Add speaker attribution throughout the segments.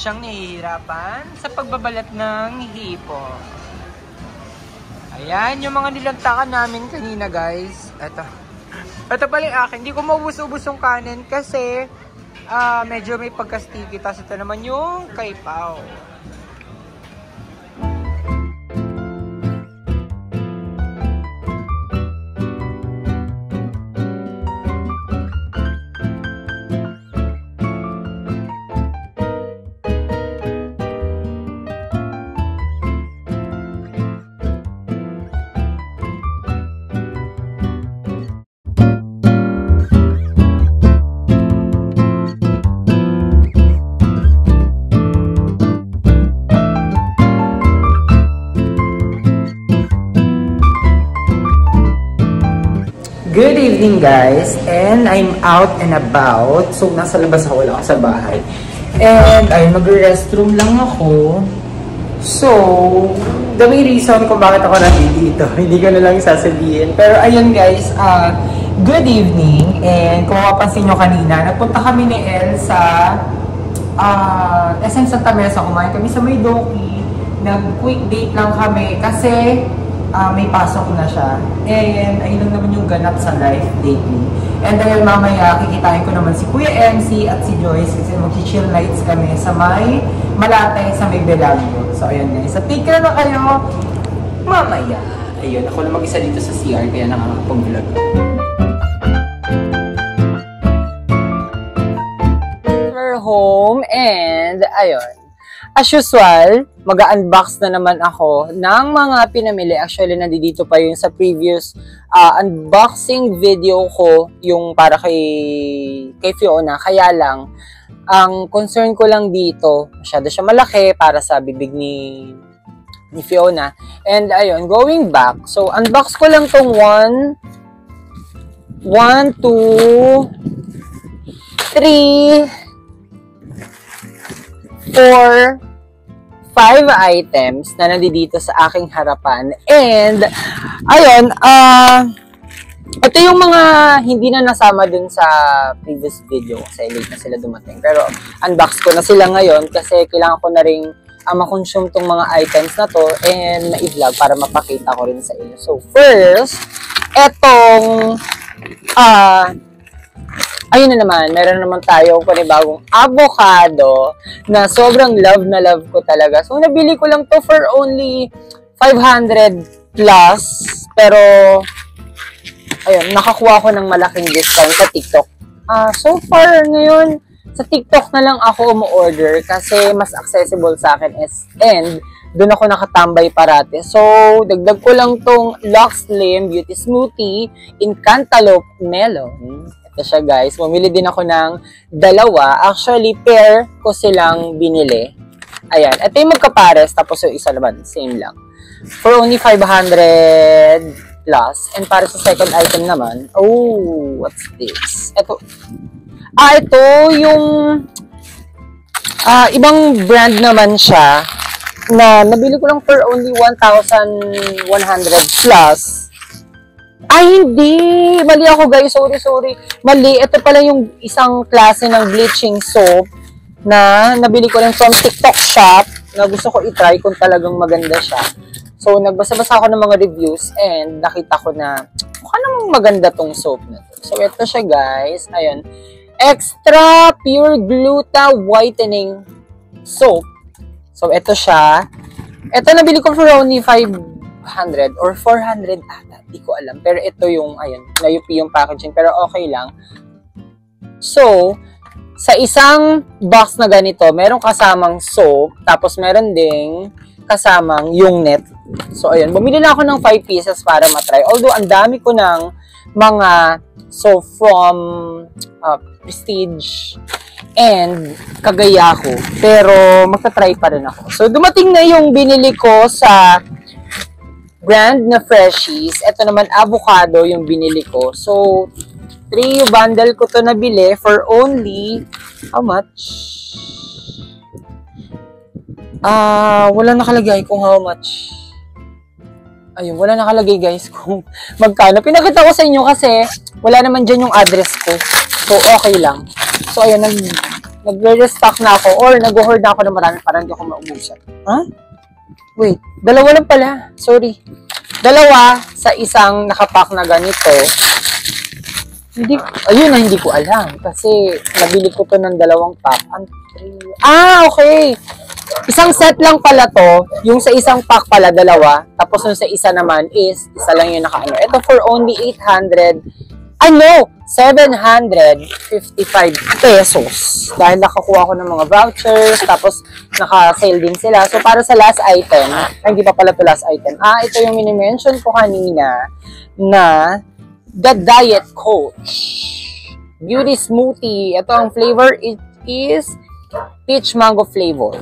Speaker 1: siyang nahihirapan sa pagbabalat ng hipo. Ayan, yung mga nilantakan namin kanina, guys. Ito pala yung akin. Hindi ko maubos-ubos yung kanin kasi medyo may pagka-sticky. Tapos ito naman yung kay Pao. Good evening, guys, and I'm out and about. So, nasa labas ako, wala ako sa bahay. And ay mag-restroom lang ako. So, the main reason kung bakit ako nandito, hindi ko na lang sasabihin. Pero ayun, guys, good evening. And kung mapapansin nyo kanina, nagpunta kami ni El sa SM Santa Mesa. Kumain kami sa Maydoki. Nag-quick date lang kami kasi may pasok na siya. And ayun lang naman yung ganap sa life lately. And dahil mamaya kikitain ko naman si Kuya MC at si Joyce kasi mag-chill nights kami sa may Malate, sa may Bellagio. So ayun, guys. So take care na kayo mamaya. Ayun, ako na mag-isa dito sa CR kaya nakakapag-vlog. We're home and ayun. As usual, mag-unbox na naman ako ng mga pinamili. Actually, nandito pa yung sa previous unboxing video ko, yung para kay Fiona. Kaya lang, ang concern ko lang dito, masyado siya malaki para sa bibig ni Fiona. And ayun, going back. So, unbox ko lang tong 1, 2, 3, 4, 5 items na nandito sa aking harapan. And, ayun, ito yung mga hindi na nasama dun sa previous video kasi late na sila dumating. Pero, unbox ko na sila ngayon kasi kailangan ko na rin ma-consume tong mga items na to and na-vlog para mapakita ko rin sa inyo. So, first, etong, ayun na naman, meron naman tayong panibagong avocado na sobrang love na love ko talaga. So, nabili ko lang to for only 500 plus. Pero, ayun, nakakuha ko ng malaking discount sa TikTok. So far, ngayon, sa TikTok na lang ako umu-order kasi mas accessible sa akin and doon ako nakatambay parate. So, dagdag ko lang tong Lux Slim Beauty Smoothie in Cantaloupe Melon. Ito siya, guys. Bumili din ako ng dalawa. Actually, pair ko silang binili. Ayan. Ito yung magkapares. Tapos yung isa naman. Same lang. For only 500 plus. And para sa second item naman. Oh, what's this? Ito. Ito yung ibang brand naman siya na nabili ko lang for only 1,100 plus. Ay, hindi. Mali ako, guys. Sorry. Mali. Ito pala yung isang klase ng bleaching soap na nabili ko rin from TikTok shop na gusto ko i-try kung talagang maganda siya. So, nagbasa-basa ako ng mga reviews and nakita ko na mukha namang maganda tong soap na to. So, ito siya, guys. Ayun. Extra Pure Gluta Whitening Soap. So, ito siya. Ito nabili ko for only 500 or 400 ata. Di ko alam. Pero ito yung, ayun, na-UP yung packaging. Pero okay lang. So, sa isang box na ganito, merong kasamang soap. Tapos meron ding kasamang yung net. So, ayun. Bumili na ako ng 5 pieces para matry. Although, ang dami ko ng mga soap from Prestige and Kagayako. Pero, magta-try pa rin ako. So, dumating na yung binili ko sa brand na Freshies. Ito naman, avocado yung binili ko. So, 3 bundle ko to nabili for only, how much? Wala nakalagay kung how much. Ayun, wala nakalagay, guys, kung magkano. Pinakita ko sa inyo kasi wala naman dyan yung address ko. So, okay lang. So, ayun, nagre-restock na ako or nag-hoard na ako ng marami para hindi ako maubusan. Ha? Wait, dalawa lang pala. Sorry. Dalawa sa isang nakapack na ganito. Ayun na hindi ko alam. Kasi nabili ko to ng dalawang pack. Okay. Isang set lang pala to. Yung sa isang pack pala, dalawa. Tapos yung sa isa naman is, isa lang yung nakaano. Ito for only 755 pesos. Dahil nakakuha ko ng mga vouchers, tapos naka-sale din sila. So, para sa last item, hindi pa pala to last item. Ito yung mini-mention ko kanina na The Diet Coach Beauty Smoothie. Ito ang flavor, it is peach mango flavor.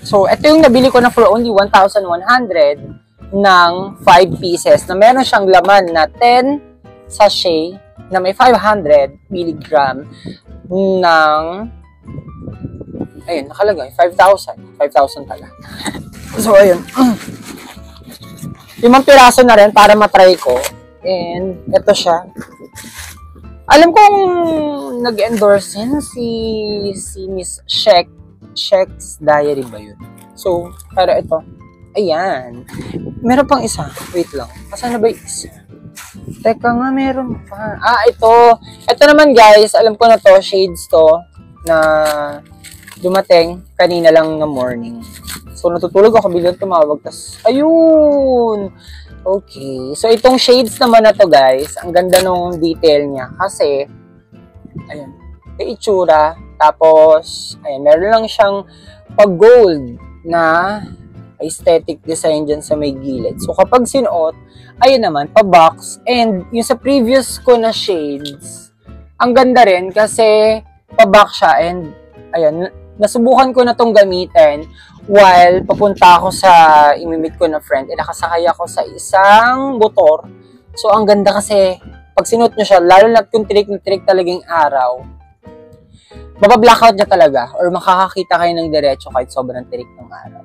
Speaker 1: So, ito yung nabili ko na for only 1,100 ng 5 pieces na meron siyang laman na 10 sachet na may 500 milligram ng ayun, nakalagay 5,000 pala. So, ayun. 5 piraso na rin para matry ko. And, ito siya. Alam kong nag-endorse yan si Miss Shek's Diary ba yun? So, pero ito. Ayan. Meron pang isa. Wait lang. Asan na ba yung isa? Teka nga, meron pa. Ito. Ito naman guys, alam ko na to, shades to, na dumating kanina lang na morning. So, natutulog ako, biglang tumawag. Tas, ayun! Okay. So, itong shades naman na to guys, ang ganda nung detail niya. Kasi, ayun, yung itsura. Tapos, ayun, meron lang siyang pag-gold na aesthetic design dyan sa may gilid. So, kapag sinuot, ayun naman, pa-box. And yung sa previous ko na shades, ang ganda rin kasi pa-box siya. And, ayun, nasubukan ko na tong gamitin while papunta ako sa imimit ko na friend. Nakasakay ako sa isang motor. So, ang ganda kasi, pag sinuot nyo siya, lalo na kung tirik na tirik talagang araw, mabablackout niya talaga or makakakita kayo ng diretso kahit sobrang tirik ng araw.